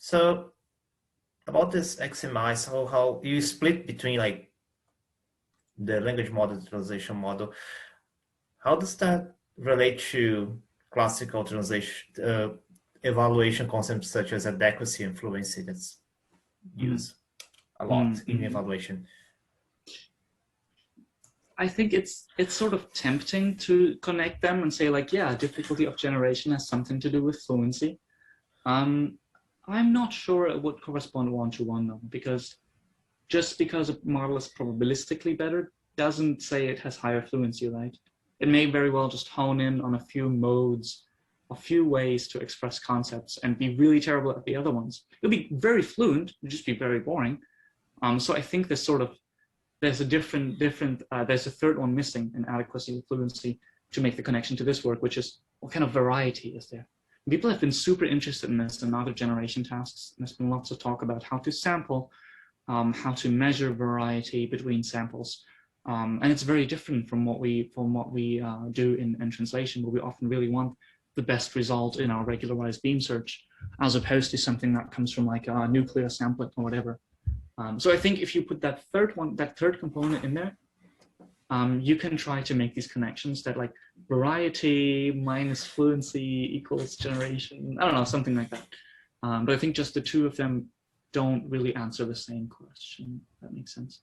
So about this XMI, so how you split between like the language model, the translation model, how does that relate to classical translation evaluation concepts such as adequacy and fluency that's used a lot in evaluation? I think it's sort of tempting to connect them and say like, yeah, difficulty of generation has something to do with fluency. I'm not sure it would correspond one-to-one though, because just because a model is probabilistically better doesn't say it has higher fluency, right? It may very well just hone in on a few modes, a few ways to express concepts and be really terrible at the other ones. It'll be very fluent, it'll just be very boring. So I think there's sort of, there's a there's a third one missing in adequacy and fluency to make the connection to this work, which is what kind of variety is there? People have been super interested in this in other generation tasks. There's been lots of talk about how to sample, how to measure variety between samples. And it's very different from what we do in translation, where we often really want the best result in our regularized beam search, as opposed to something that comes from like a nuclear sampling or whatever. So I think if you put that third component in there, you can try to make these connections that like variety minus fluency equals generation. I don't know, something like that. But I think just the two of them don't really answer the same question. If that makes sense.